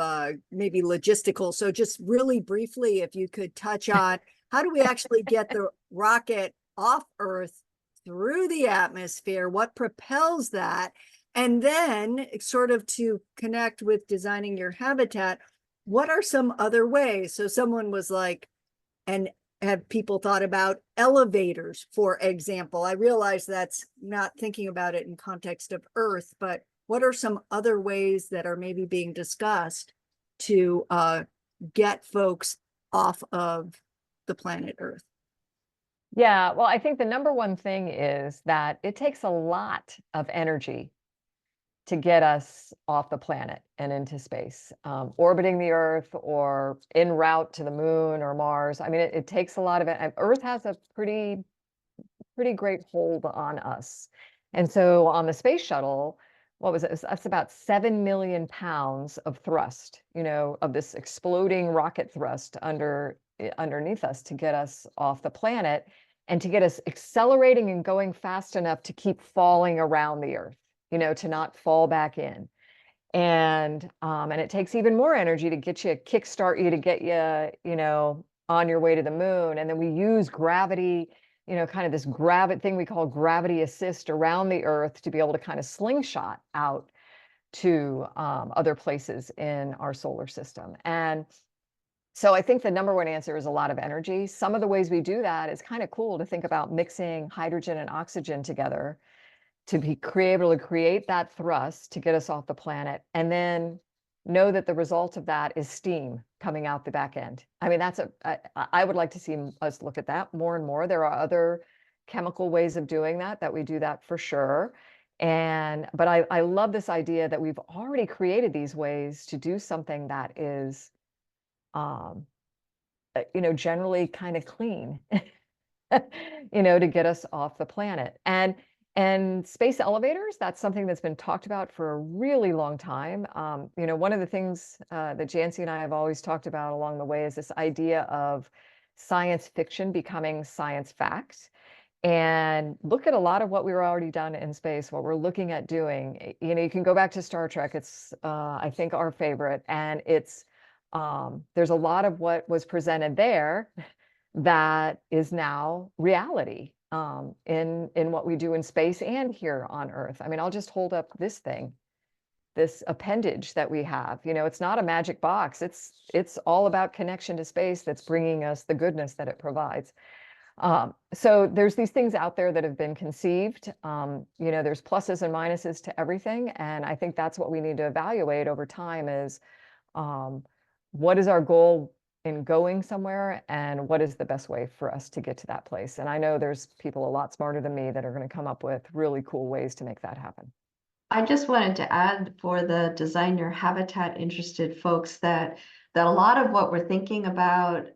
maybe logistical. So just really briefly, if you could touch on how do we actually get the rocket off Earth through the atmosphere? What propels that? And then sort of to connect with designing your habitat, what are some other ways? So someone was like, and have people thought about elevators, for example? I realize that's not thinking about it in context of Earth, but what are some other ways that are maybe being discussed to get folks off of the planet Earth? Yeah, well, I think the number one thing is that it takes a lot of energy to get us off the planet and into space, orbiting the Earth or en route to the moon or Mars. I mean, it takes a lot of it. Earth has a pretty great hold on us. And so on the space shuttle, what was it? That's about 7 million pounds of thrust, you know, of this exploding rocket thrust underneath us to get us off the planet and to get us accelerating and going fast enough to keep falling around the Earth, you know, to not fall back in. And it takes even more energy to get you, kickstart you, to get you, you know, on your way to the moon. And then we use gravity, you know, kind of this gravity thing we call gravity assist around the Earth to be able to kind of slingshot out to other places in our solar system. And so I think the number one answer is a lot of energy. Some of the ways we do that is kind of cool to think about mixing hydrogen and oxygen together to be able to create that thrust to get us off the planet, and then know that the result of that is steam coming out the back end. I mean, I would like to see us look at that more and more. There are other chemical ways of doing that we do that for sure. But I love this idea that we've already created these ways to do something that is, you know, generally kind of clean, you know, to get us off the planet. And space elevators, that's something that's been talked about for a really long time. You know, one of the things that Jancy and I have always talked about along the way is this idea of science fiction becoming science fact. And look at a lot of what we've already done in space, what we're looking at doing. You know, you can go back to Star Trek. It's, I think, our favorite. And it's, there's a lot of what was presented there that is now reality in what we do in space and here on Earth. I mean, I'll just hold up this thing, this appendage that we have. You know, it's not a magic box. It's all about connection to space that's bringing us the goodness that it provides. So there's these things out there that have been conceived. You know, there's pluses and minuses to everything. And I think that's what we need to evaluate over time is what is our goal in going somewhere and what is the best way for us to get to that place. And I know there's people a lot smarter than me that are going to come up with really cool ways to make that happen. I just wanted to add for the design your habitat interested folks that a lot of what we're thinking about,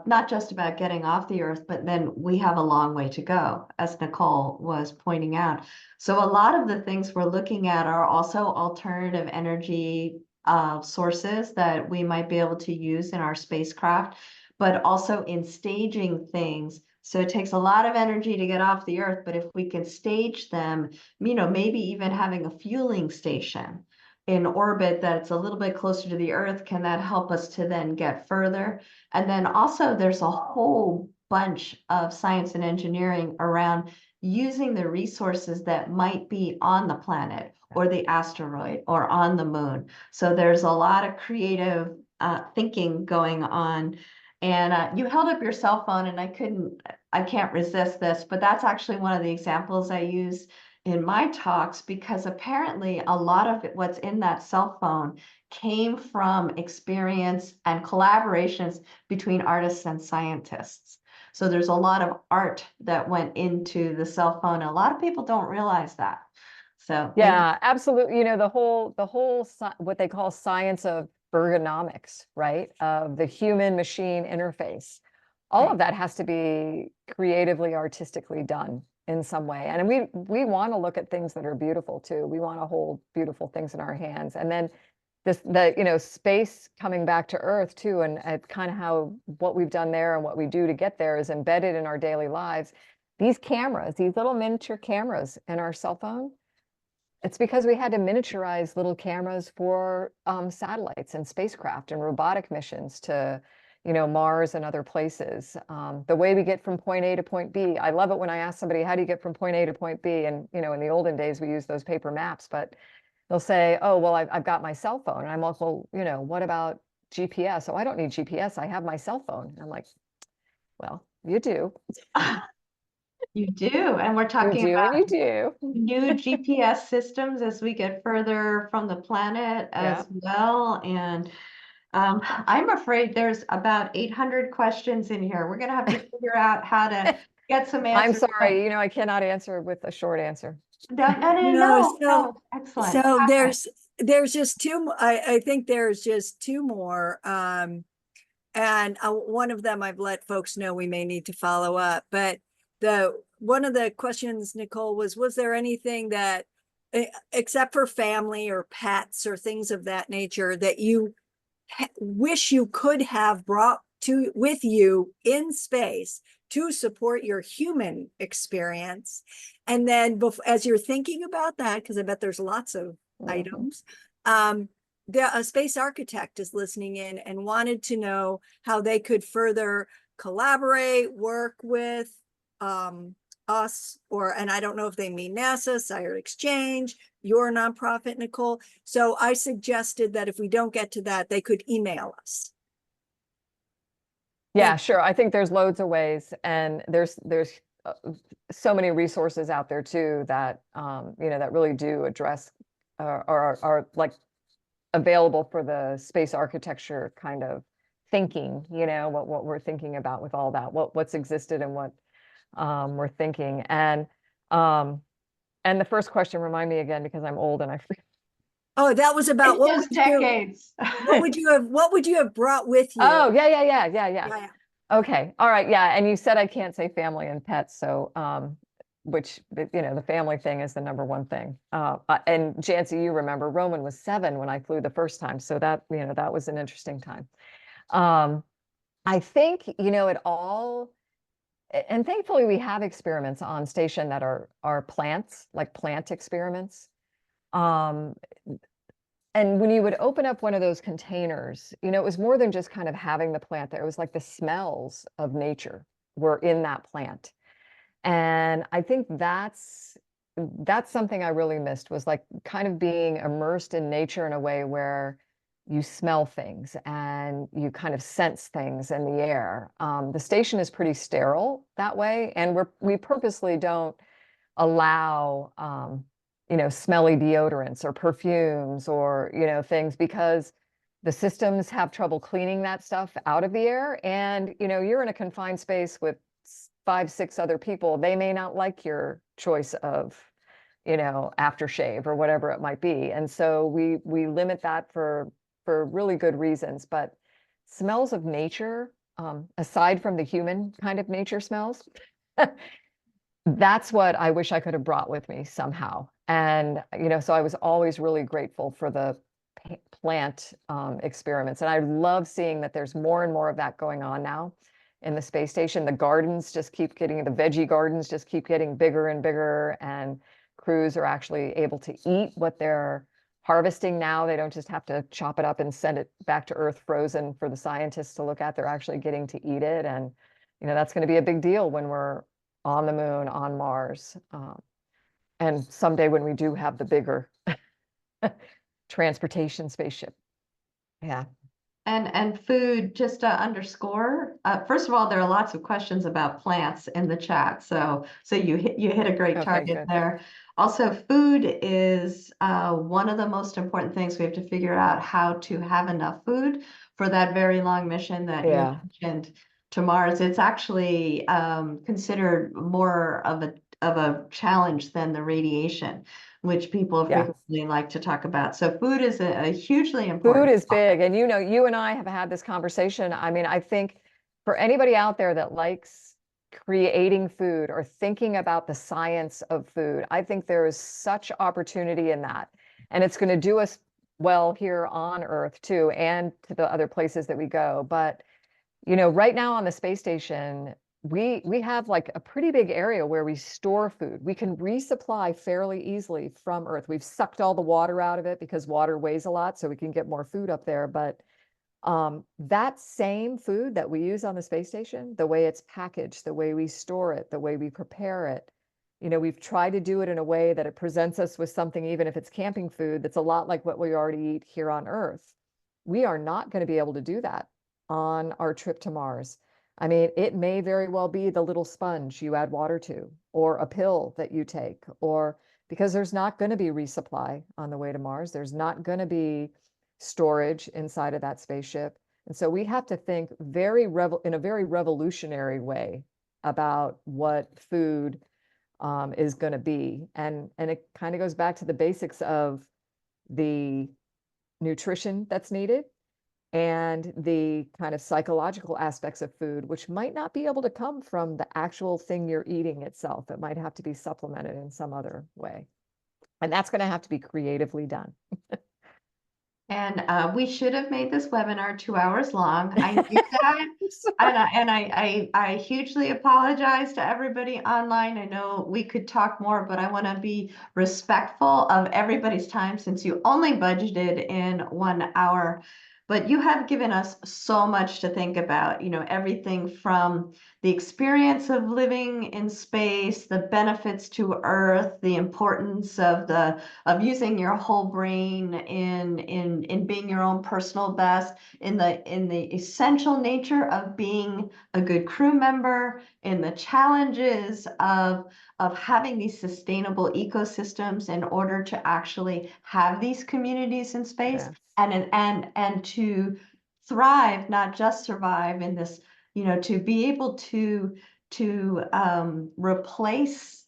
not just about getting off the Earth, but then we have a long way to go, as Nicole was pointing out. So a lot of the things we're looking at are also alternative energy sources that we might be able to use in our spacecraft, but also in staging things. So it takes a lot of energy to get off the Earth, but if we can stage them, you know, maybe even having a fueling station in orbit that's a little bit closer to the Earth, can that help us to then get further? And then also there's a whole bunch of science and engineering around using the resources that might be on the planet or the asteroid or on the moon. So there's a lot of creative thinking going on. And you held up your cell phone and I can't resist this, but that's actually one of the examples I use in my talks, because apparently a lot of what's in that cell phone came from experience and collaborations between artists and scientists. So there's a lot of art that went into the cell phone. And a lot of people don't realize that. So yeah, absolutely. You know, the whole what they call science of ergonomics, right? Of the human machine interface. All of that has to be creatively, artistically done in some way. And we want to look at things that are beautiful too. We want to hold beautiful things in our hands. And then you know, space coming back to Earth too, and kind of how what we've done there and what we do to get there is embedded in our daily lives. These cameras, these little miniature cameras in our cell phone, it's because we had to miniaturize little cameras for satellites and spacecraft and robotic missions to, you know, Mars and other places. The way we get from point A to point B. I love it when I ask somebody, how do you get from point A to point B? And, you know, in the olden days, we used those paper maps, but they'll say, oh, well, I've got my cell phone. And I'm also, you know, what about GPS? Oh, I don't need GPS. I have my cell phone. And I'm like, well, you do. you do. And we're talking You do, about and you do. new GPS systems as we get further from the planet as well. And I'm afraid there's about 800 questions in here. We're going to have to figure out how to get some answers. I'm sorry, you know, I cannot answer with a short answer. No, excellent. So there's just two. I think there's just two more. And one of them I've let folks know we may need to follow up. But one of the questions, Nicole, was there anything that, except for family or pets or things of that nature, that you wish you could have brought with you in space to support your human experience? And then as you're thinking about that, because I bet there's lots of items, a space architect is listening in and wanted to know how they could further collaborate, work with us, and I don't know if they mean NASA, SciArtExchange, your nonprofit, Nicole. So I suggested that if we don't get to that, they could email us. Yeah, sure. I think there's loads of ways, and there's so many resources out there too that that really do address or are like available for the space architecture kind of thinking. What we're thinking about with all that, what's existed and what we're thinking. And the first question, remind me again because I'm old and I forget. Oh, that was about It's just decades. What would you have brought with you? Oh, yeah. Yeah. Okay. All right. Yeah. And you said I can't say family and pets. So, which, the family thing is the number one thing. And Jancy, you remember Roman was 7 when I flew the first time. So that was an interesting time. I think, it all, and thankfully we have experiments on station that are plants, like plant experiments. And when you would open up one of those containers, it was more than just kind of having the plant there. It was like the smells of nature were in that plant. And I think that's something I really missed, was like kind of being immersed in nature in a way where you smell things and you kind of sense things in the air. The station is pretty sterile that way, and we purposely don't allow smelly deodorants or perfumes or things, because the systems have trouble cleaning that stuff out of the air. And you're in a confined space with 5, 6 other people. They may not like your choice of aftershave or whatever it might be. And so we limit that for really good reasons. But smells of nature, aside from the human kind of nature smells, that's what I wish I could have brought with me somehow. And, so I was always really grateful for the plant experiments. And I love seeing that there's more and more of that going on now in the space station. The gardens just keep getting, the veggie gardens just keep getting bigger and bigger, and crews are actually able to eat what they're harvesting now. They don't just have to chop it up and send it back to Earth frozen for the scientists to look at. They're actually getting to eat it. And, that's going to be a big deal when we're on the moon, on Mars. And someday when we do have the bigger transportation spaceship. Yeah. And food, just to underscore, first of all, there are lots of questions about plants in the chat. So you hit a great target there. Also, food is one of the most important things. We have to figure out how to have enough food for that very long mission that you mentioned to Mars. It's actually considered more of a challenge than the radiation, which people frequently like to talk about. So food is a hugely important. Food is big. And you and I have had this conversation. I mean, I think for anybody out there that likes creating food or thinking about the science of food, I think there is such opportunity in that. And it's going to do us well here on Earth too, and to the other places that we go. But, right now on the space station, we have like a pretty big area where we store food. We can resupply fairly easily from Earth. We've sucked all the water out of it because water weighs a lot, so we can get more food up there. But that same food that we use on the space station, the way it's packaged, the way we store it, the way we prepare it, we've tried to do it in a way that it presents us with something, even if it's camping food, that's a lot like what we already eat here on Earth. We are not going to be able to do that on our trip to Mars. I mean, it may very well be the little sponge you add water to, or a pill that you take, or because there's not going to be resupply on the way to Mars. There's not going to be storage inside of that spaceship. And so we have to think in a very revolutionary way about what food is going to be. And it kind of goes back to the basics of the nutrition that's needed, and the kind of psychological aspects of food, which might not be able to come from the actual thing you're eating itself. It might have to be supplemented in some other way. And that's going to have to be creatively done. And we should have made this webinar 2 hours long. I knew that. And I hugely apologize to everybody online. I know we could talk more, but I want to be respectful of everybody's time since you only budgeted in 1 hour. But you have given us so much to think about, you know, everything from the experience of living in space, the benefits to Earth, the importance of using your whole brain in being your own personal best, in the essential nature of being a good crew member, in the challenges of having these sustainable ecosystems in order to actually have these communities in space, Yes. and to thrive, not just survive in this, you know, to be able to replace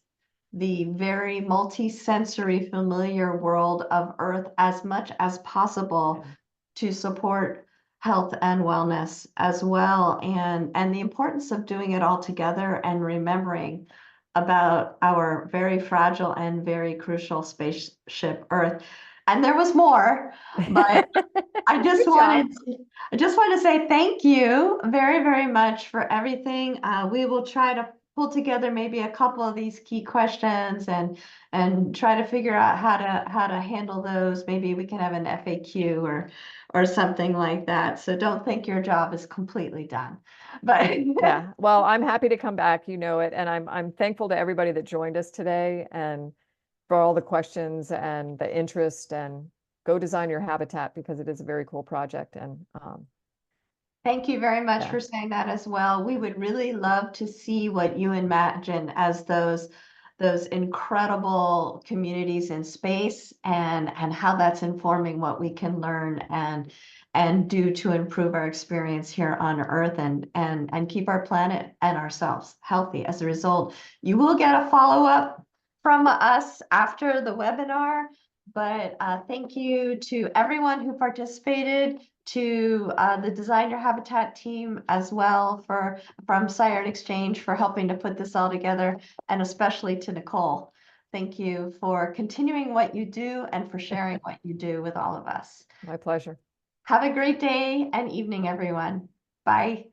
the very multi-sensory familiar world of Earth as much as possible Yeah. to support health and wellness as well, and the importance of doing it all together and remembering about our very fragile and very crucial spaceship Earth. And there was more, but I just Good job. wanted to say thank you very, very much for everything. We will try to pull together maybe a couple of these key questions and try to figure out how to handle those. Maybe we can have an FAQ or something like that. So don't think your job is completely done. But Yeah, well, I'm happy to come back, you know it, and I'm thankful to everybody that joined us today and for all the questions and the interest, and go design your habitat because it is a very cool project. And thank you very much Yeah. for saying that as well. We would really love to see what you imagine as those incredible communities in space, and how that's informing what we can learn and do to improve our experience here on Earth, and keep our planet and ourselves healthy. As a result, you will get a follow-up from us after the webinar. But thank you to everyone who participated, to the Design Your Habitat team as well from SciArtExchange for helping to put this all together, and especially to Nicole. Thank you for continuing what you do and for sharing what you do with all of us. My pleasure. Have a great day and evening, everyone. Bye.